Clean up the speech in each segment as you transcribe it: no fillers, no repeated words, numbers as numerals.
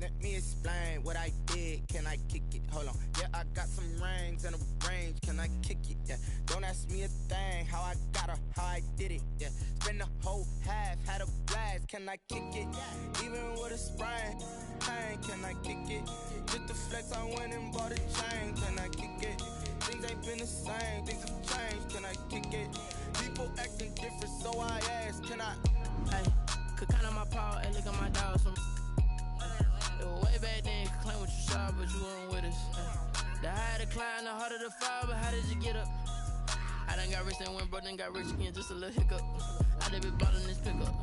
Let me explain what I did. Can I kick it? Hold on. Yeah, I got some rings and a range. Can I kick it? Yeah. Don't ask me a thing. How I got her, how I did it. Yeah. Spend the whole half, had a blast. Can I kick it? Even with a sprain. Pain, can I kick it? Just the flex, I went and bought a chain. Can I kick it? Things ain't been the same. Things have changed. Can I kick it? People acting different, so I ask. Can I? Hey, could count on my power. Hey, look at my dogs. It was way back then, you could claim what you saw, but you weren't with us. The higher the climb, the harder the fall, but how did you get up? I done got rich and went broke, then got rich again, just a little hiccup. I done been bought in this pickup.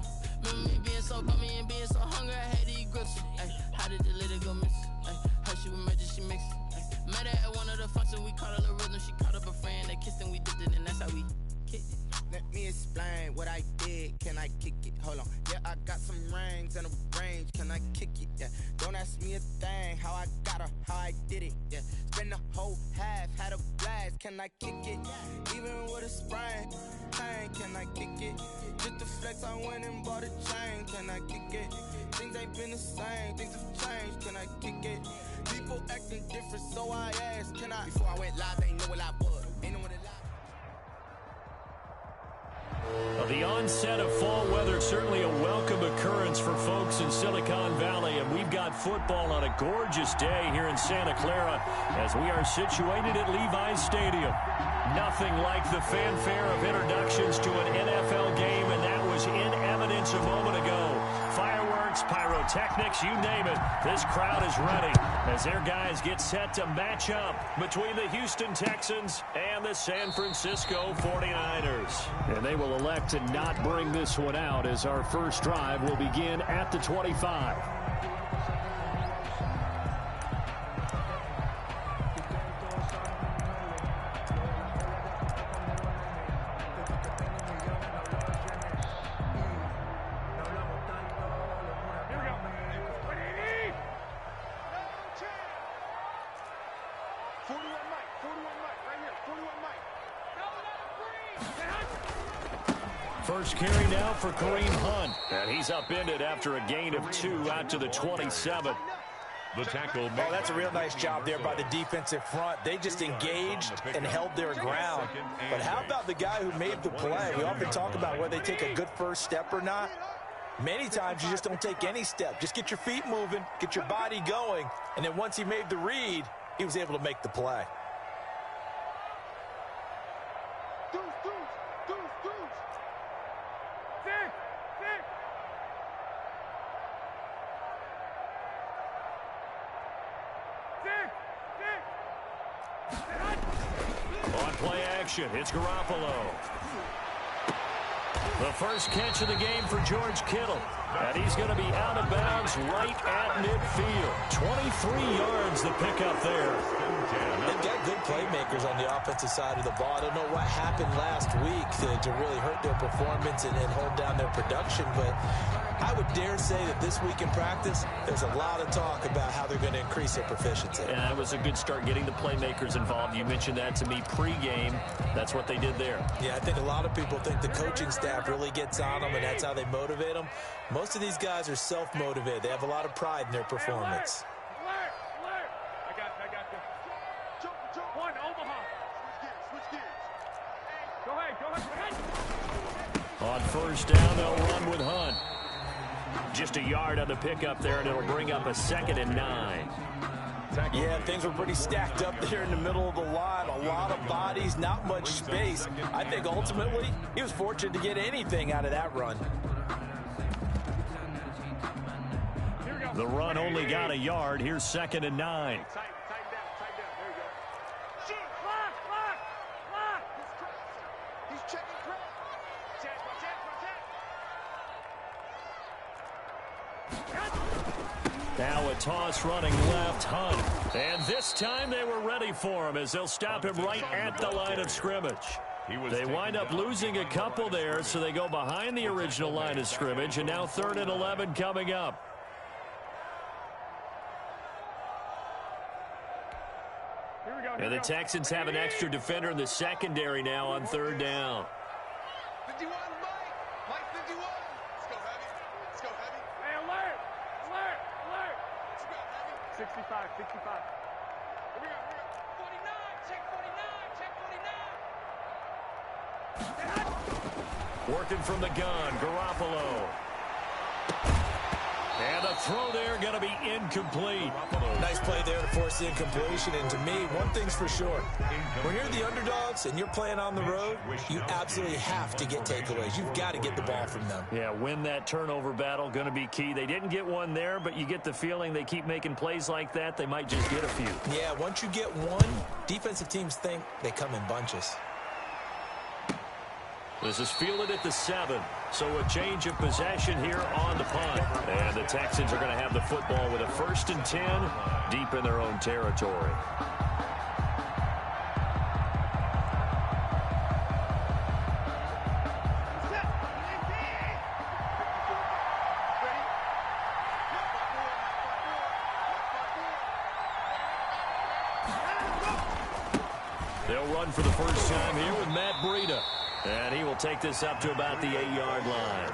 Remember me being so bummy and being so hungry, I had to eat grips. Ay, how did the little go miss? Ay, her she was magic, she mixed. Met her at one of the functions, we caught a little rhythm, she caught up a friend, they kissed and we dipped it, and that's how we kicked it. Let me explain what I did. Can I kick it? Hold on. Yeah, I got some rings and a range. Can I kick it? Yeah. Don't ask me a thing. How I got her, how I did it. Yeah. Spend the whole half, had a blast. Can I kick it? Even with a sprain. Pain, can I kick it? Just the flex, I went and bought a chain. Can I kick it? Things ain't been the same. Things have changed. Can I kick it? People acting different, so I asked. Can I? Before I went live, they ain't know what I was. Ain't know what it live. Well, the onset of fall weather, certainly a welcome occurrence for folks in Silicon Valley, and we've got football on a gorgeous day here in Santa Clara as we are situated at Levi's Stadium. Nothing like the fanfare of introductions to an NFL game, and that was in evidence a moment ago. Fireworks, pyrotechnics, you name it. This crowd is ready as their guys get set to match up between the Houston Texans and the San Francisco 49ers. And they will elect to not bring this one out as our first drive will begin at the 25. First carry now for Kareem Hunt. And he's upended after a gain of 2 out to the 27. The tackle. Oh, that's a real nice job there by the defensive front. They just engaged and held their ground. But how about the guy who made the play? We often talk about whether they take a good first step or not. Many times you just don't take any step. Just get your feet moving, get your body going, and then once he made the read, he was able to make the play. On play action, it's Garoppolo. The first catch of the game for George Kittle. And he's going to be out of bounds right at midfield. 23 yards the pickup there. They've got good playmakers on the offensive side of the ball. I don't know what happened last week to really hurt their performance and hold down their production, but I would dare say that this week in practice, there's a lot of talk about how they're going to increase their proficiency. Yeah, it was a good start getting the playmakers involved. You mentioned that to me pregame. That's what they did there. Yeah, I think a lot of people think the coaching staff really gets on them, and that's how they motivate them. Most of these guys are self-motivated. They have a lot of pride in their performance. On first down, they'll run with Hunt. Just a yard on the pickup there, and it'll bring up a 2nd and 9. Yeah, things were pretty stacked up there in the middle of the line. A lot of bodies, not much space. I think ultimately he was fortunate to get anything out of that run. The run only got a yard. Here's 2nd and 9. Now a toss running left, Hunt. And this time they were ready for him as they'll stop him right at the line of scrimmage. They wind up losing a couple there, so they go behind the original line of scrimmage, and now 3rd and 11 coming up. And the Texans have an extra defender in the secondary now on 3rd down. 51, Mike 51. Let's go heavy. Let's go heavy. Hey, alert! Alert! Alert! 65, 65. Here we go. 49, check 49, check 49. Working from the gun, Garoppolo. And the throw there going to be incomplete. Nice play there to force the incompletion. And to me, one thing's for sure. When you're the underdogs and you're playing on the road, you absolutely have to get takeaways. You've got to get the ball from them. Yeah, win that turnover battle, going to be key. They didn't get one there, but you get the feeling they keep making plays like that, they might just get a few. Yeah, once you get one, defensive teams think they come in bunches. This is fielded at the 7. So a change of possession here on the punt. And the Texans are going to have the football with a 1st and 10 deep in their own territory. They'll run for the first time here with Matt Breida. And he will take this up to about the 8-yard line.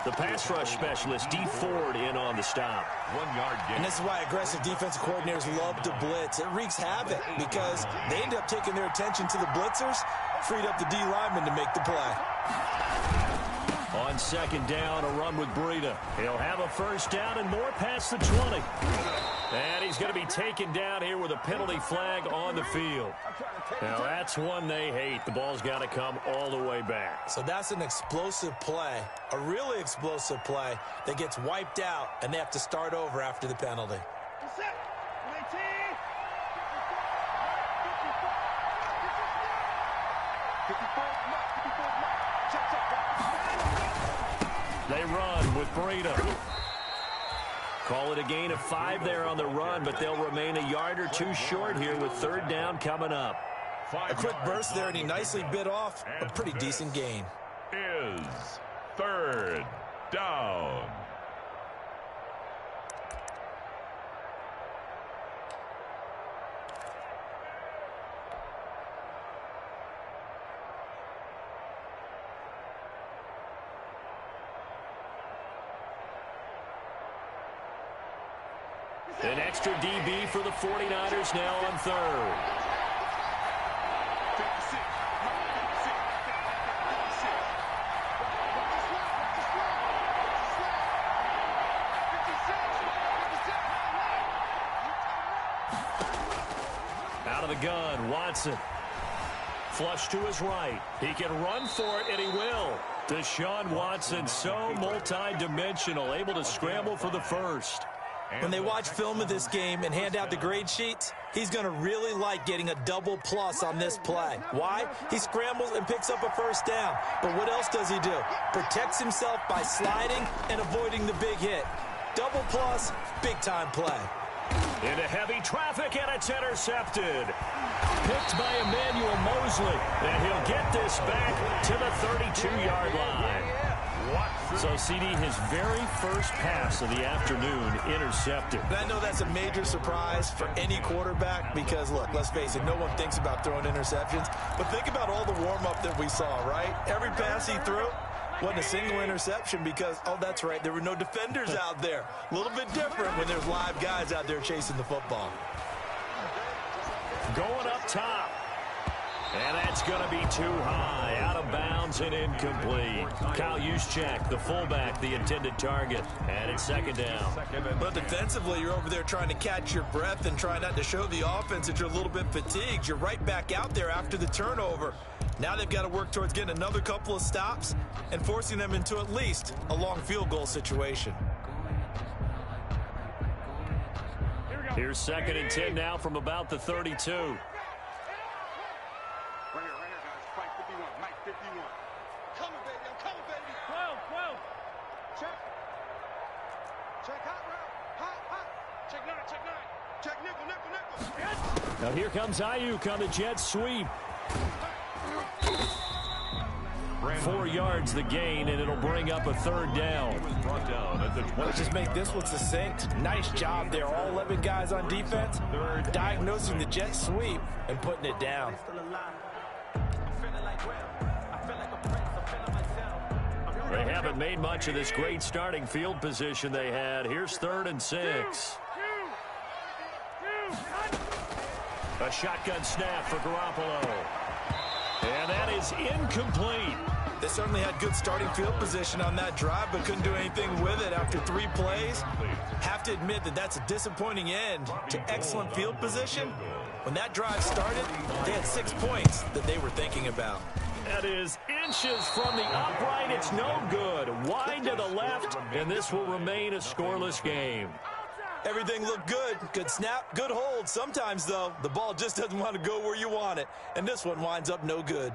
The pass rush specialist, D. Ford, in on the stop. 1 yard gain. And this is why aggressive defensive coordinators love to blitz. It wreaks havoc because they end up taking their attention to the blitzers, freed up the D lineman to make the play. On 2nd down, a run with Breida. He'll have a 1st down and more past the 20. And he's going to be taken down here with a penalty flag on the field. Now, that's one they hate. The ball's got to come all the way back. So that's an explosive play, a really explosive play that gets wiped out, and they have to start over after the penalty. They run with Breida. Call it a gain of 5 there on the run, but they'll remain a yard or 2 short here with 3rd down coming up. A quick burst there, and he nicely bit off a pretty decent gain. Is 3rd down. An extra DB for the 49ers now on 3rd. Out of the gun, Watson. Flush to his right. He can run for it, and he will. Deshaun Watson, so multi-dimensional, able to scramble for the 1st. When they watch film of this game and hand out the grade sheets, he's going to really like getting a double plus on this play. Why? He scrambles and picks up a 1st down. But what else does he do? Protects himself by sliding and avoiding the big hit. Double plus, big-time play. Into heavy traffic, and it's intercepted. Picked by Emmanuel Mosley, and he'll get this back to the 32-yard line. So, CD, his very first pass of the afternoon intercepted. And I know that's a major surprise for any quarterback because, look, let's face it, no one thinks about throwing interceptions. But think about all the warm-up that we saw, right? Every pass he threw wasn't a single interception because, oh, that's right, there were no defenders out there. A little bit different when there's live guys out there chasing the football. Going up top. And that's going to be too high. Out of bounds and incomplete. Kyle Juszczyk, the fullback, the intended target. And it's 2nd down. But defensively, you're over there trying to catch your breath and try not to show the offense that you're a little bit fatigued. You're right back out there after the turnover. Now they've got to work towards getting another couple of stops and forcing them into at least a long field goal situation. Here's 2nd and 10 now from about the 32. Right here, guys. Mike 51. Mike 51. Coming, baby. I'm coming, baby. 12. Check. Check hot route. Hot. Check 9. Check nickel. Now here comes Ayuk on the jet sweep. 4 yards the gain, and it'll bring up a 3rd down. Let's just make this one succinct. Nice job there. All 11 guys on defense. They're diagnosing the jet sweep and putting it down. They haven't made much of this great starting field position they had. Here's 3rd and 6. A shotgun snap for Garoppolo. And that is incomplete. They certainly had good starting field position on that drive, but couldn't do anything with it after 3 plays. Have to admit that that's a disappointing end to excellent field position. When that drive started, they had 6 points that they were thinking about. That is inches from the upright. It's no good. Wide to the left, and this will remain a scoreless game. Everything looked good. Good snap, good hold. Sometimes, though, the ball just doesn't want to go where you want it, and this one winds up no good.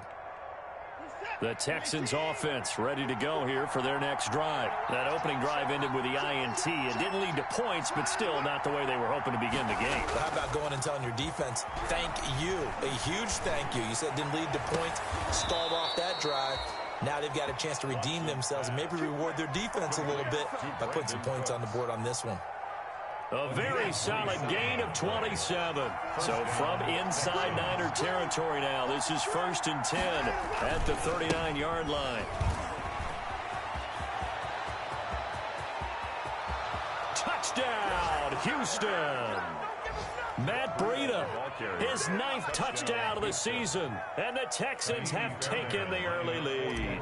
The Texans offense ready to go here for their next drive. That opening drive ended with the INT. It didn't lead to points, but still not the way they were hoping to begin the game. How about going and telling your defense, thank you, a huge thank you. You said it didn't lead to points, stalled off that drive. Now they've got a chance to redeem themselves and maybe reward their defense a little bit by putting some points on the board on this one. A very solid gain of 27. So from inside Niner territory now, this is 1st and 10 at the 39-yard line. Touchdown, Houston. Matt Breida, his 9th touchdown of the season, and the Texans have taken the early lead.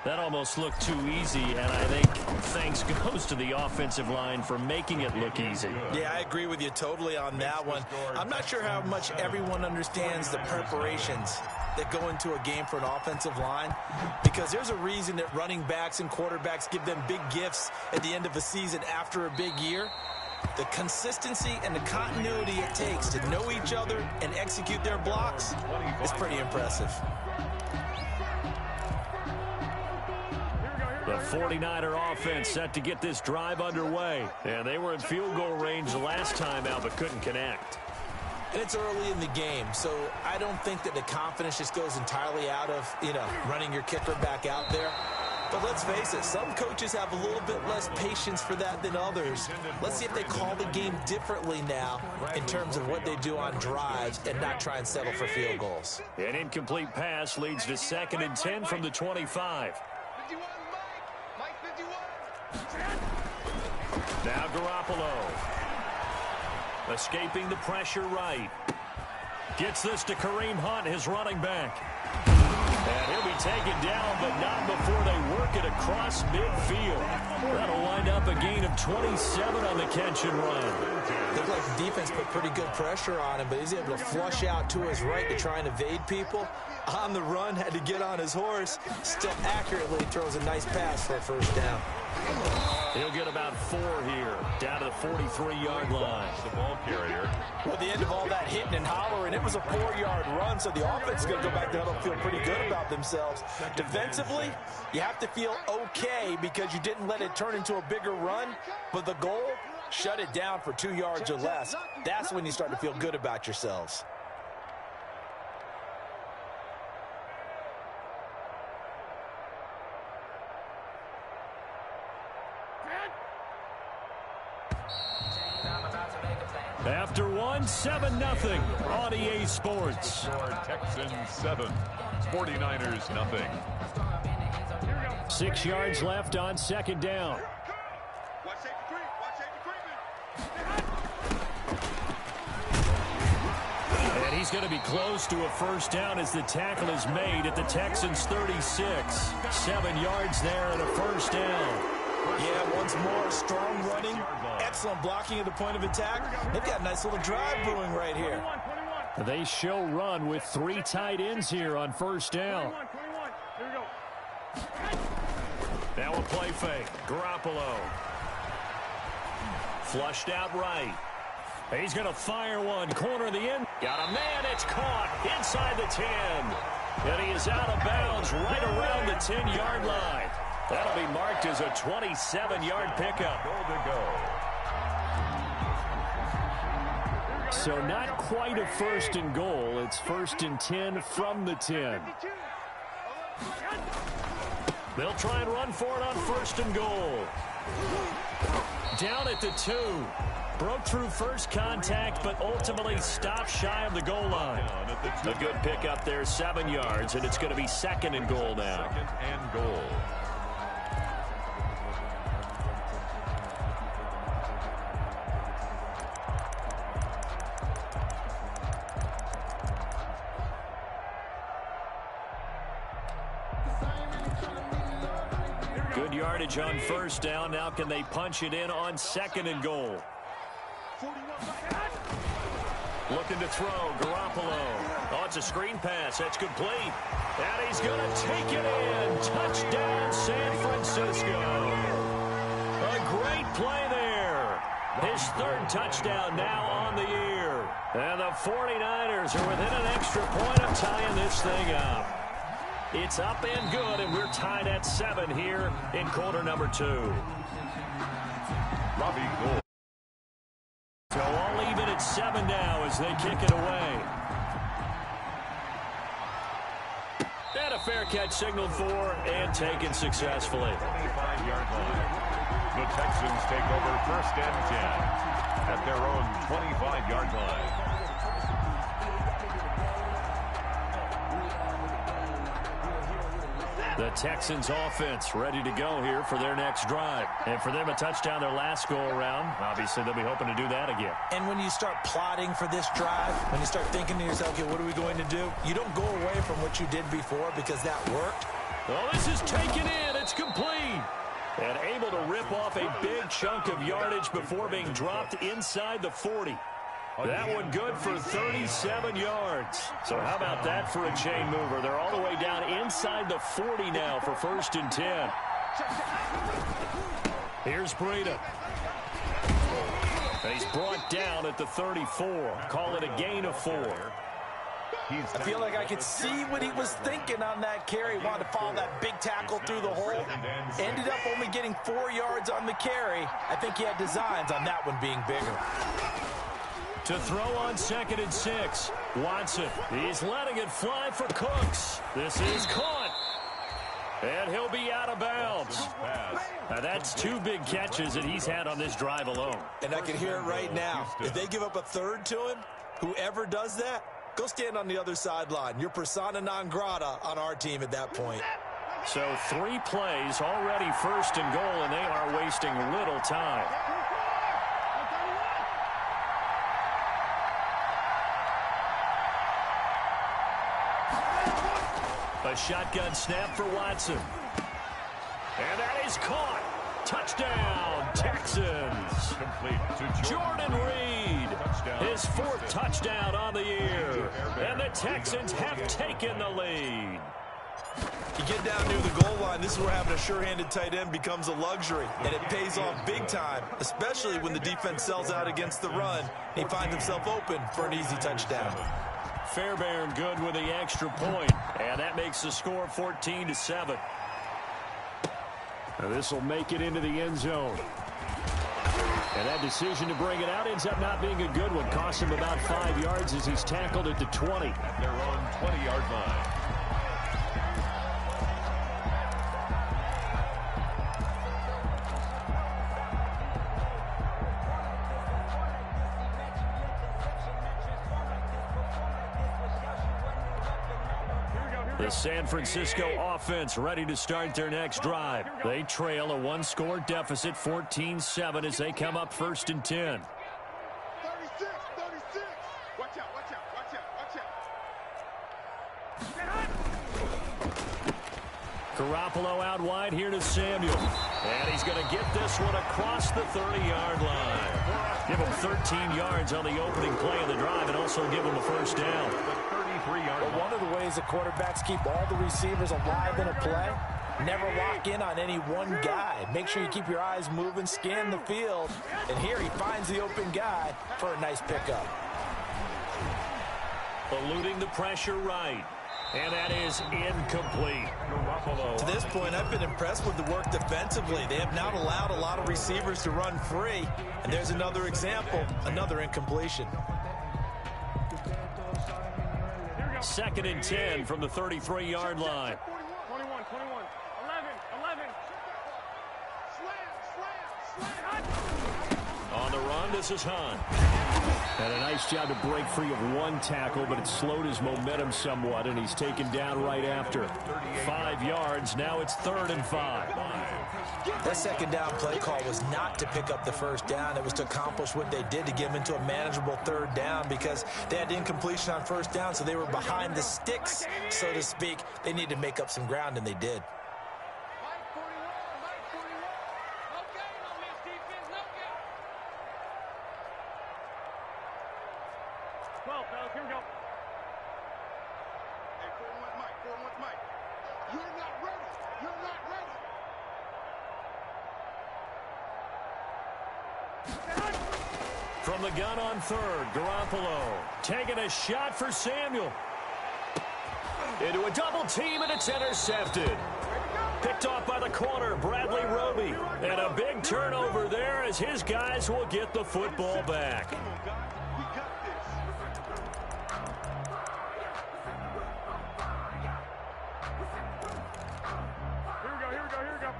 That almost looked too easy, and I think thanks goes to the offensive line for making it look easy. Yeah, I agree with you totally on that one. I'm not sure how much everyone understands the preparations that go into a game for an offensive line, because there's a reason that running backs and quarterbacks give them big gifts at the end of a season after a big year. The consistency and the continuity it takes to know each other and execute their blocks is pretty impressive. The 49er offense set to get this drive underway. And they were in field goal range the last time out, but couldn't connect. And it's early in the game, so I don't think that the confidence just goes entirely out of, running your kicker back out there. But let's face it, some coaches have a little bit less patience for that than others. Let's see if they call the game differently now in terms of what they do on drives and not try and settle for field goals. An incomplete pass leads to 2nd and 10 from the 25. Now Garoppolo. Escaping the pressure right. Gets this to Kareem Hunt, his running back. And he'll be taken down, but not before they work it across midfield. That'll wind up a gain of 27 on the catch and run. Looked like the defense put pretty good pressure on him, but he's able to flush out to his right to try and evade people. On the run, had to get on his horse. Still accurately throws a nice pass for a first down. He'll get about 4 here, down to the 43-yard line. The ball carrier. Well, at the end of all that hitting and hollering, it was a 4-yard run, so the offense is going to go back there and feel pretty good about themselves. Defensively, you have to feel okay because you didn't let it turn into a bigger run, but the goal, shut it down for 2 yards or less. That's when you start to feel good about yourselves. After one, 7-0 on EA Sports. Texans 7, 49ers nothing. 6 yards left on 2nd down. Watch safety creep. Watch safety creeping. And he's going to be close to a first down as the tackle is made at the Texans 36. 7 yards there and a first down. Yeah, once more, strong running, excellent blocking at the point of attack. They've got a nice little drive brewing right here. They show run with 3 tight ends here on first down. Now a play fake. Garoppolo. Flushed out right. He's going to fire one. Corner of the end. Got a man. It's caught inside the 10. And he is out of bounds right around the 10-yard line. That'll be marked as a 27-yard pickup. So not quite a 1st and goal. It's 1st and 10 from the 10. They'll try and run for it on 1st and goal. Down at the 2. Broke through first contact, but ultimately stopped shy of the goal line. A good pickup there, 7 yards, and it's going to be 2nd and goal now. 2nd and goal. Good yardage on first down. Now can they punch it in on 2nd and goal? Looking to throw, Garoppolo. Oh, it's a screen pass. That's complete. And he's going to take it in. Touchdown, San Francisco. A great play there. His 3rd touchdown now on the year. And the 49ers are within an extra point of tying this thing up. It's up and good, and we're tied at 7 here in quarter number 2. Robbie Gould. So all even at 7 now as they kick it away. And a fair catch signaled for and taken successfully. 25-yard line. The Texans take over 1st and 10 at their own 25-yard line. The Texans offense ready to go here for their next drive. And for them, a touchdown their last go-around. Obviously, they'll be hoping to do that again. And when you start plotting for this drive, when you start thinking to yourself, okay, what are we going to do? You don't go away from what you did before because that worked. Well, this is taken in. It's complete. And able to rip off a big chunk of yardage before being dropped inside the 40. That one good for 37 yards. So how about that for a chain mover? They're all the way down inside the 40 now for 1st and 10. Here's Breida. And he's brought down at the 34. Call it a gain of 4. I feel like I could see what he was thinking on that carry. Wanted to follow that big tackle through the hole. Ended up only getting 4 yards on the carry. I think he had designs on that one being bigger. To throw on 2nd and 6. Watson. He's letting it fly for Cooks. This is caught. And he'll be out of bounds. Now that's 2 big catches that he's had on this drive alone. And I can hear it right now. If they give up a 3rd to him, whoever does that, go stand on the other sideline. You're persona non grata on our team at that point. So 3 plays already 1st and goal, and they are wasting little time. A shotgun snap for Watson. And that is caught. Touchdown, Texans. Complete to Jordan Reed. His 4th touchdown on the year. And the Texans have taken the lead. You get down near the goal line, this is where having a sure-handed tight end becomes a luxury, and it pays off big time, especially when the defense sells out against the run. He finds himself open for an easy touchdown. Fairbairn good with the extra point, and that makes the score 14-7. This will make it into the end zone. And that decision to bring it out ends up not being a good one. Cost him about 5 yards as he's tackled at the 20. They're on 20-yard line. The San Francisco offense ready to start their next drive. They trail a 1-score deficit, 14-7, as they come up 1st and 10. 36. Watch out. Garoppolo out wide here to Samuel. And he's going to get this one across the 30-yard line. Give him 13 yards on the opening play of the drive and also give him a 1st down. Well, one of the ways the quarterbacks keep all the receivers alive in a play, never lock in on any one guy. Make sure you keep your eyes moving, scan the field. And here he finds the open guy for a nice pickup. Eluding the pressure right. And that is incomplete. To this point, I've been impressed with the work defensively. They have not allowed a lot of receivers to run free. And there's another example, another incompletion. 2nd and 10 from the 33-yard line. 21. 11. Slam. On the run, this is Hunt. And a nice job to break free of 1 tackle, but it slowed his momentum somewhat, and he's taken down right after. 5 yards, now it's 3rd and 5. That 2nd down play call was not to pick up the 1st down. It was to accomplish what they did to get them into a manageable 3rd down because they had incompletion on 1st down, so they were behind the sticks, so to speak. They needed to make up some ground, and they did. 12, fellas, here we go. Hey, 4-1's Mike, 4-1's Mike. You're not ready. You're not ready. From the gun on third, Garoppolo taking a shot for Samuel. Into a double team, and it's intercepted. Picked off by the corner, Bradley Roby. And a big turnover there as his guys will get the football back. Come on, guys. We got this. Here we go, here we go, here we go.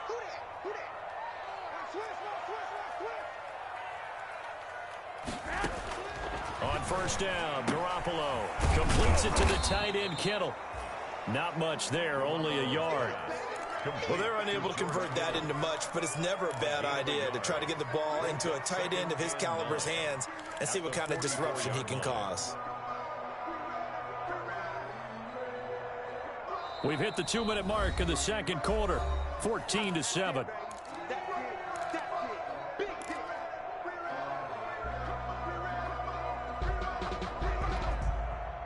Who that? Who that? On first down, Garoppolo completes it to the tight end, Kittle. Not much there, only a yard. Well, they're unable to convert that into much, but it's never a bad idea to try to get the ball into a tight end of his caliber's hands and see what kind of disruption he can cause. We've hit the 2-minute mark in the second quarter, 14-7.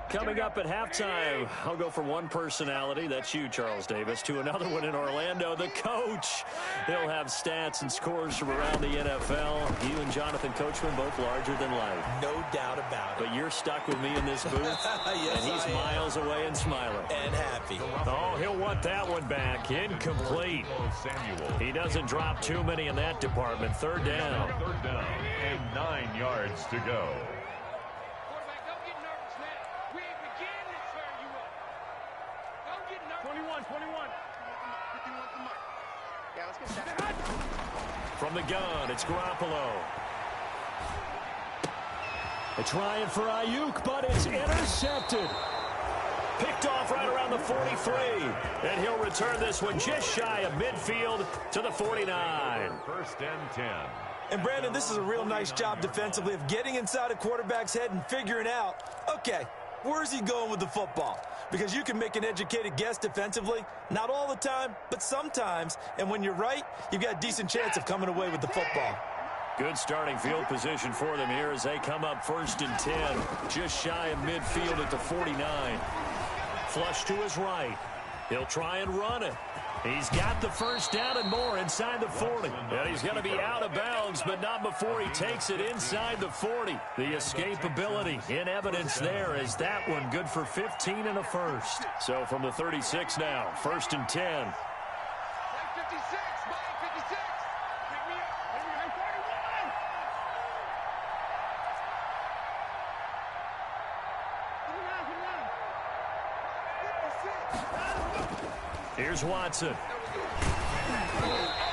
Coming up at halftime, I'll go from one personality, that's you, Charles Davis, to another one in Orlando, the coach. He'll have stats and scores from around the NFL. You and Jonathan Coachman both larger than life. No doubt about it. But you're stuck with me in this booth, yes, and he's miles away and smiling. And happy. Oh, he'll want that one back. Incomplete. He doesn't drop too many in that department. Third down. Third down and 9 yards to go. 21. Yeah, let's get set. From the gun, it's Garoppolo. A try for Ayuk, but it's intercepted. Picked off right around the 43. And he'll return this one just shy of midfield to the 49. First and 10. And, Brandon, this is a real nice job defensively of getting inside a quarterback's head and figuring out, okay, where's he going with the football? Because you can make an educated guess defensively. Not all the time, but sometimes. And when you're right, you've got a decent chance of coming away with the football. Good starting field position for them here as they come up first and 10. Just shy of midfield at the 49. Flush to his right. He'll try and run it. He's got the first down and more inside the 40. And he's going to be out of bounds, but not before he takes it inside the 40. The escapability in evidence there is that one good for 15 and a first. So from the 36 now, first and 10. Here's Watson.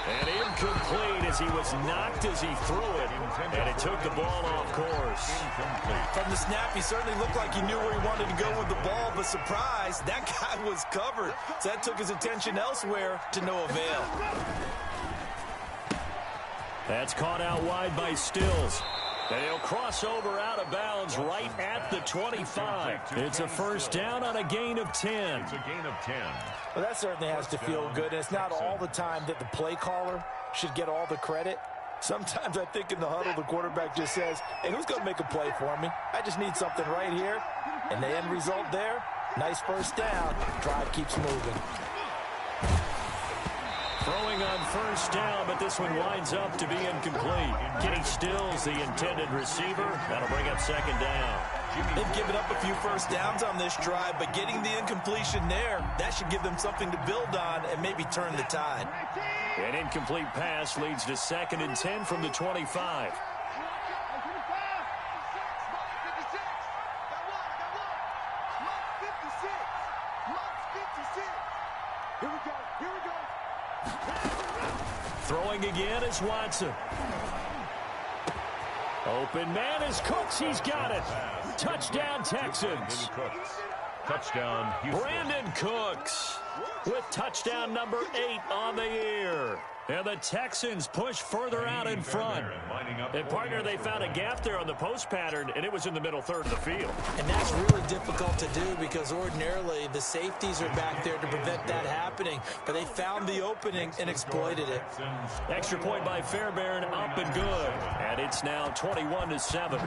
And incomplete as he was knocked as he threw it. And it took the ball off course. From the snap, he certainly looked like he knew where he wanted to go with the ball, but surprise, that guy was covered. So that took his attention elsewhere to no avail. That's caught out wide by Stills. And he'll cross over out of bounds right at the 25. It's a first down on a gain of 10. It's a gain of 10. Well, that certainly has to feel good. And it's not all the time that the play caller should get all the credit. Sometimes I think in the huddle, the quarterback just says, hey, who's going to make a play for me? I just need something right here. And the end result there, nice first down. Drive keeps moving. Throwing on first down, but this one winds up to be incomplete. Kenny Stills, the intended receiver. That'll bring up second down. They've given up a few first downs on this drive, but getting the incompletion there, that should give them something to build on and maybe turn the tide. An incomplete pass leads to second and 10 from the 25. Throwing again is Watson. Open man is Cooks. He's got it. Touchdown, Texans. Touchdown, Houston. Brandon Cooks. with touchdown number 8 on the year. And the Texans push further out in front. And, partner, they found a gap there on the post pattern, and it was in the middle third of the field. And that's really difficult to do because ordinarily the safeties are back there to prevent that happening. But they found the opening and exploited it. Extra point by Fairbairn, up and good. And it's now 21-7.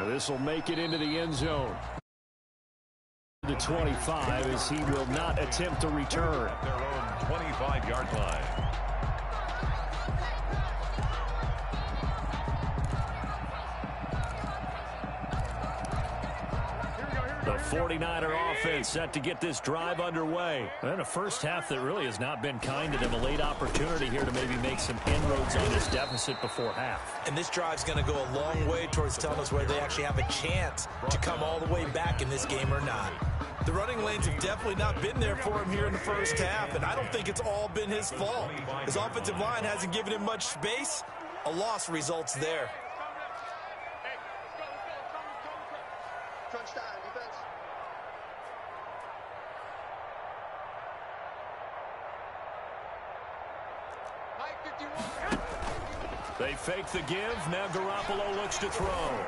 This will make it into the end zone. The 25 as he will not attempt to return. At their own 25-yard line. The 49er offense set to get this drive underway. And a first half that really has not been kind to them. A late opportunity here to maybe make some inroads on this deficit before half. And this drive's going to go a long way towards telling us whether they actually have a chance to come all the way back in this game or not. The running lanes have definitely not been there for him here in the first half, and I don't think it's all been his fault. His offensive line hasn't given him much space. A loss results there. They fake the give. Now Garoppolo looks to throw.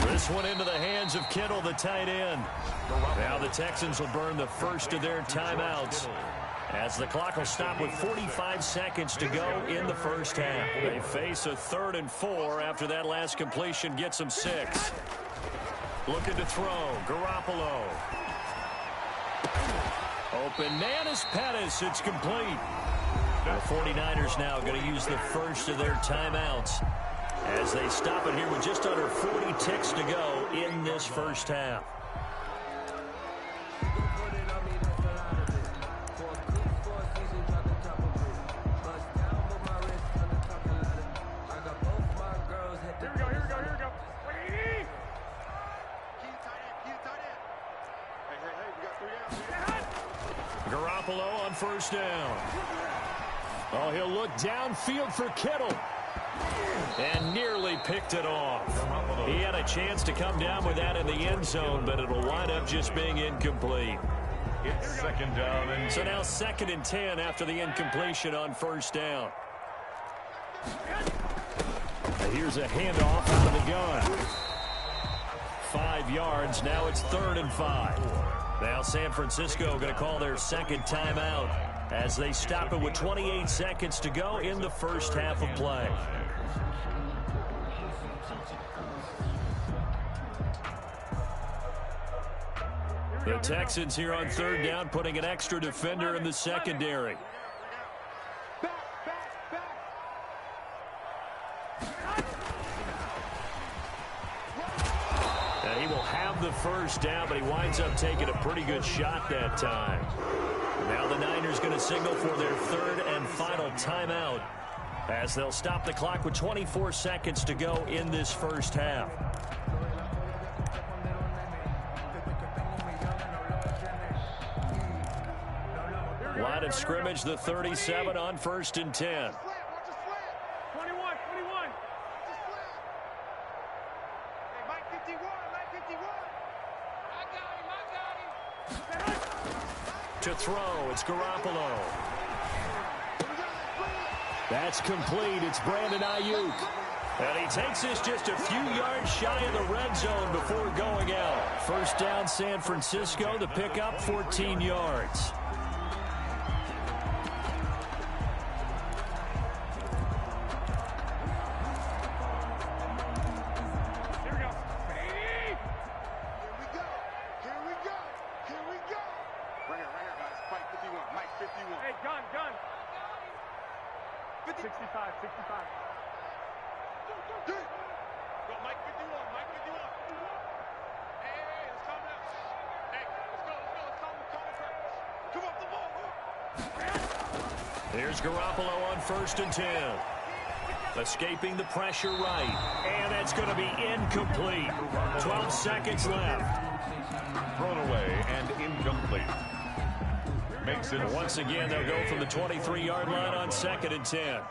This one into the hands of Kittle, the tight end. Now the Texans will burn the first of their timeouts as the clock will stop with 45 seconds to go in the first half. They face a 3rd and 4 after that last completion gets them 6. Looking to throw. Garoppolo. Open man is Pettis. It's complete. The 49ers now going to use the first of their timeouts as they stop it here with just under 40 ticks to go in this first half. Garoppolo on first down. Oh, he'll look downfield for Kittle. And nearly picked it off. He had a chance to come down with that in the end zone, but it'll wind up just being incomplete. It's 2nd down. And so now 2nd and 10 after the incompletion on first down. Here's a handoff out of the gun. 5 yards. Now it's 3rd and 5. Now San Francisco going to call their second timeout as they stop it with 28 seconds to go in the first half of play. The Texans here on 3rd down, putting an extra defender in the secondary. And he will have the first down, but he winds up taking a pretty good shot that time. Now the Niners going to signal for their 3rd and final timeout as they'll stop the clock with 24 seconds to go in this first half. Line of scrimmage, the 37 on 1st and 10. To throw, it's Garoppolo. That's complete. It's Brandon Ayuk. And he takes this just a few yards shy of the red zone before going out. First down, San Francisco. The pickup, 14 yards. Here's Garoppolo on 1st and 10. Escaping the pressure right. And that's going to be incomplete. 12 seconds left. Thrown away and incomplete. Makes it. Once again, they'll go from the 23-yard line on 2nd and 10.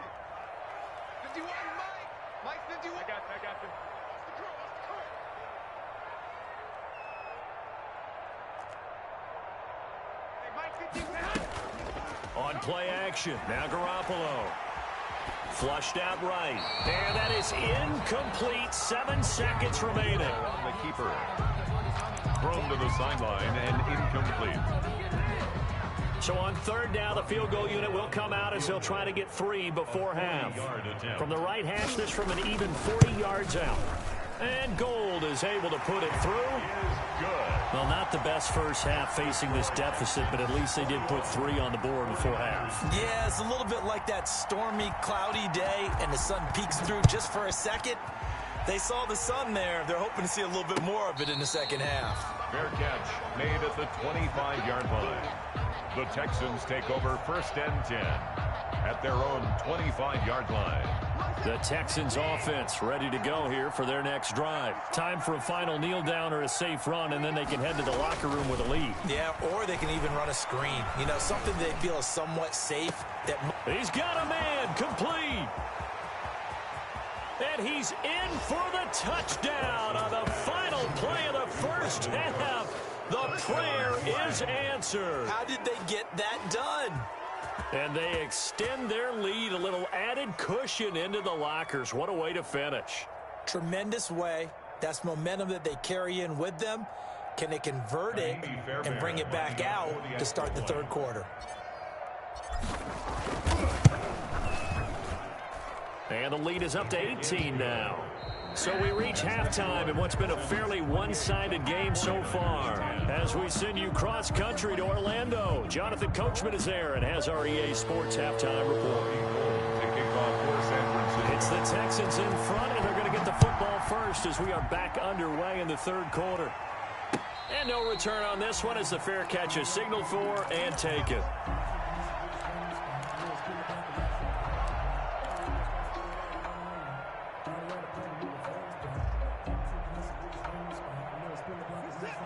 51, Mike 51. I got you. On play action, now Garoppolo. Flushed out right. And that is incomplete. 7 seconds remaining. On the keeper. Thrown to the sideline and incomplete. So on third down, the field goal unit will come out as they'll try to get 3 before half. From the right hash, this from an even 40 yards out. And Gold is able to put it through. Well, not the best first half facing this deficit, but at least they did put 3 on the board before half. Yeah, it's a little bit like that stormy, cloudy day, and the sun peeks through just for a second. They saw the sun there. They're hoping to see a little bit more of it in the second half. Fair catch made at the 25-yard line. The Texans take over 1st and 10 at their own 25-yard line. The Texans offense ready to go here for their next drive. Time for a final kneel down or a safe run, and then they can head to the locker room with a lead. Yeah, or they can even run a screen. You know, something they feel is somewhat safe. He's got a man, complete. And he's in for the touchdown on the final play of the first half. The prayer is answered. How did they get that done? And they extend their lead, a little added cushion into the lockers. What a way to finish. Tremendous way. That's momentum that they carry in with them. Can they convert it and bring it back out to start the third quarter? And the lead is up to 18 now. So we reach halftime in what's been a fairly one-sided game so far. As we send you cross-country to Orlando, Jonathan Coachman is there and has our EA Sports halftime report. It's the Texans in front, and they're going to get the football first as we are back underway in the third quarter. And no return on this one as the fair catch is signaled for and taken.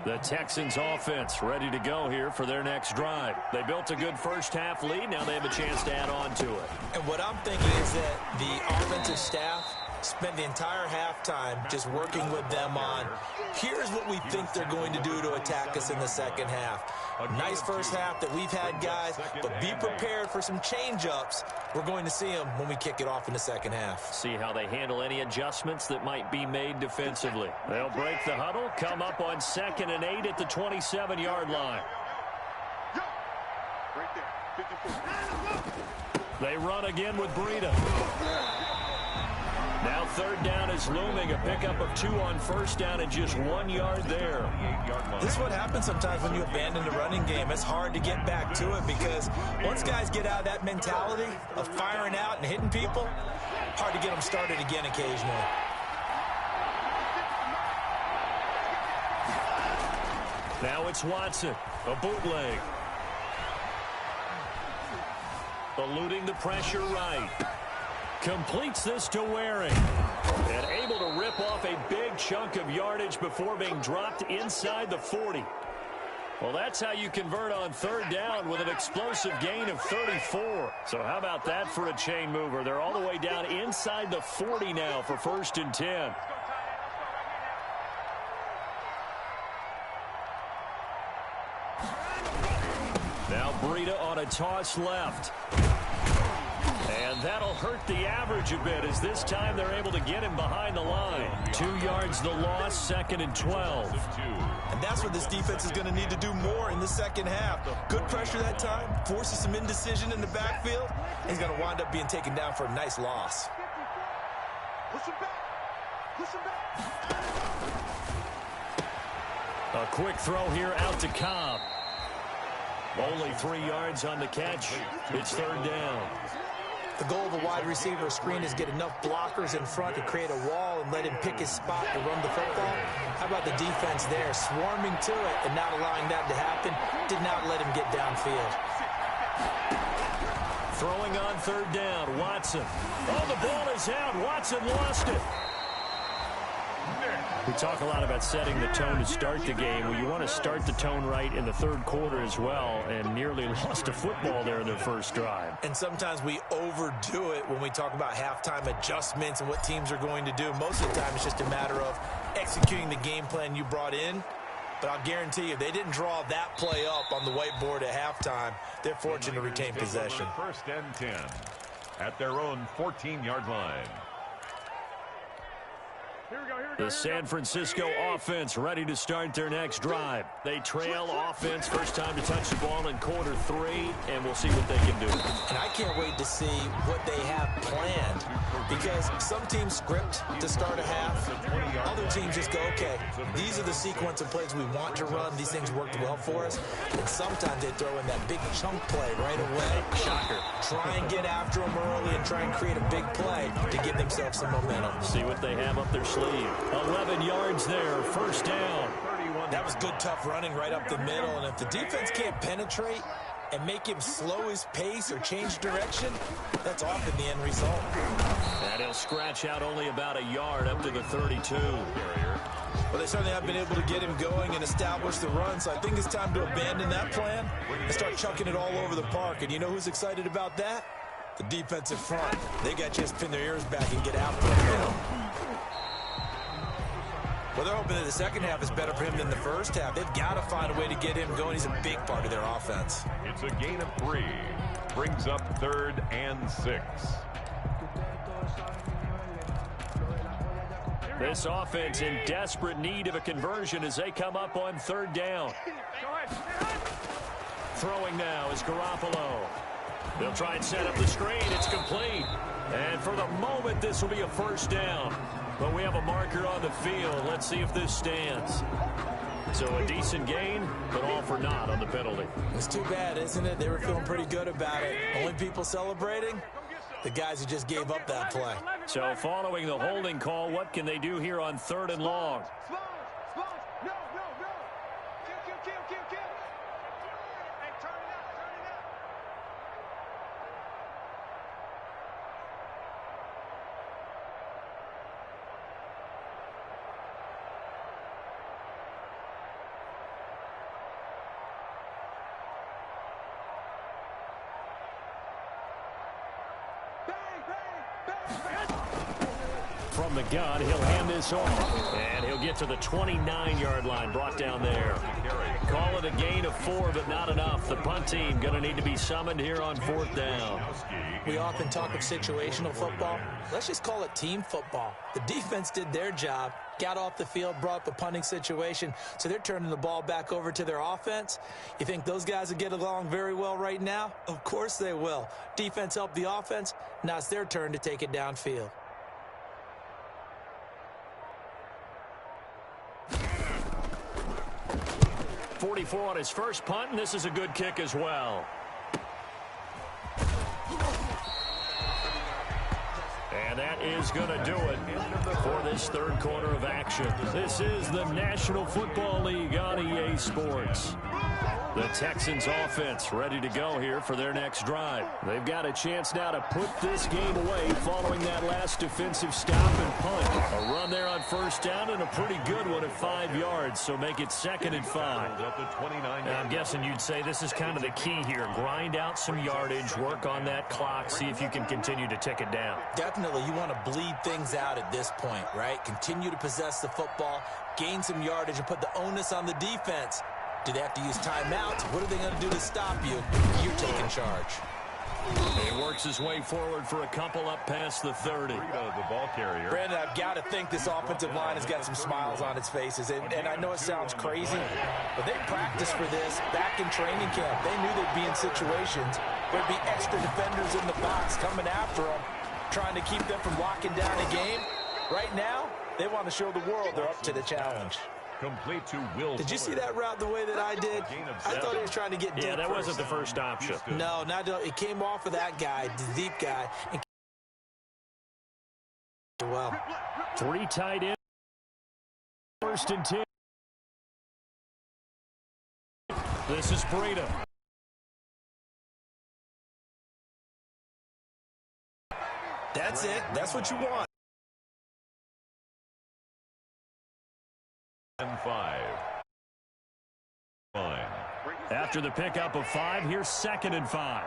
The Texans offense ready to go here for their next drive. They built a good first half lead. Now they have a chance to add on to it. And what I'm thinking is that the offensive staff spent the entire halftime just working with them on, here's what we think they're going to do to attack us in the second half. A nice first half that we've had, guys, but be prepared for some change-ups. We're going to see them when we kick it off in the second half. See how they handle any adjustments that might be made defensively. They'll break the huddle, come up on 2nd and 8 at the 27-yard line. Right there, 54. They run again with Breida. Now third down is looming. A pickup of 2 on first down and just 1 yard there. This is what happens sometimes when you abandon the running game. It's hard to get back to it because once guys get out of that mentality of firing out and hitting people, hard to get them started again occasionally. Now it's Watson, a bootleg. Eluding the pressure right. Completes this to Waring. And able to rip off a big chunk of yardage before being dropped inside the 40. Well, that's how you convert on third down with an explosive gain of 34. So how about that for a chain mover? They're all the way down inside the 40 now for 1st and 10. Now Breida on a toss left. And that'll hurt the average a bit as this time they're able to get him behind the line. 2 yards the loss, 2nd and 12. And that's what this defense is going to need to do more in the second half. Good pressure that time, forces some indecision in the backfield. He's going to wind up being taken down for a nice loss. Push him back. Push him back. A quick throw here out to Cobb. Only 3 yards on the catch. It's third down. The goal of a wide receiver screen is get enough blockers in front to create a wall and let him pick his spot to run the football. How about the defense there, swarming to it and not allowing that to happen? Did not let him get downfield. Throwing on third down, Watson. Oh, the ball is out. Watson lost it. We talk a lot about setting the tone to start the game. Well, you want to start the tone right in the third quarter as well, and nearly lost a football there in their first drive. And sometimes we overdo it when we talk about halftime adjustments and what teams are going to do. Most of the time, it's just a matter of executing the game plan you brought in. But I'll guarantee you, they didn't draw that play up on the whiteboard at halftime. They're fortunate to retain possession. First and 10 at their own 14-yard line. The San Francisco offense ready to start their next drive. They trail offense, first time to touch the ball in quarter 3, and we'll see what they can do. And I can't wait to see what they have planned, because some teams script to start a half. Other teams just go, okay, these are the sequence of plays we want to run. These things worked well for us. And sometimes they throw in that big chunk play right away. Shocker. Try and get after them early and try and create a big play to give themselves some momentum. See what they have up their sleeve. 11 yards there, first down. That was good, tough running right up the middle. And if the defense can't penetrate and make him slow his pace or change direction, that's often the end result. And he'll scratch out only about a yard up to the 32. Well, they certainly have been able to get him going and establish the run, so I think it's time to abandon that plan and start chucking it all over the park. And you know who's excited about that? The defensive front. They got to just pin their ears back and get after him. Well, they're hoping that the second half is better for him than the first half. They've got to find a way to get him going. He's a big part of their offense. It's a gain of 3. Brings up 3rd and 6. This offense in desperate need of a conversion as they come up on 3rd down. Throwing now is Garoppolo. They'll try and set up the screen. It's complete. And for the moment, this will be a first down. But we have a marker on the field. Let's see if this stands. So a decent gain, but all for naught on the penalty. It's too bad, isn't it? They were feeling pretty good about it. Only people celebrating? The guys who just gave up that play. So following the holding call, what can they do here on 3rd and long? From the gun, he'll hand this off. And he'll get to the 29-yard line, brought down there. Call it a gain of 4, but not enough. The punt team going to need to be summoned here on 4th down. We often talk of situational football. Let's just call it team football. The defense did their job, got off the field, brought up a punting situation, so they're turning the ball back over to their offense. You think those guys will get along very well right now? Of course they will. Defense helped the offense. Now it's their turn to take it downfield. .44 on his first punt, and this is a good kick as well. And that is going to do it for this 3rd quarter of action. This is the National Football League on EA Sports. The Texans offense ready to go here for their next drive. They've got a chance now to put this game away following that last defensive stop and punt. A run there on 1st down and a pretty good one at 5 yards, so make it 2nd and 5. Now, I'm guessing you'd say this is kind of the key here. Grind out some yardage, work on that clock, see if you can continue to tick it down. Definitely, you want to bleed things out at this point, right? Continue to possess the football, gain some yardage, and put the onus on the defense. Do they have to use timeouts? What are they going to do to stop you? You're taking charge. He works his way forward for a couple up past the 30. The ball carrier. Brandon, I've got to think this offensive line has got some smiles on its faces. And I know it sounds crazy, but they practiced for this back in training camp. They knew they'd be in situations where there'd be extra defenders in the box coming after them, trying to keep them from locking down a game. Right now, they want to show the world they're up to the challenge. Complete to Will. Did you see that route the way that I did? I thought he was trying to get deep. Yeah, that wasn't the first option. No, it came off of that guy, the deep guy. Well, 3 tight ends. 1st and 10. This is Breida. That's it. That's what you want. And 5. After the pickup of 5, here's 2nd and 5.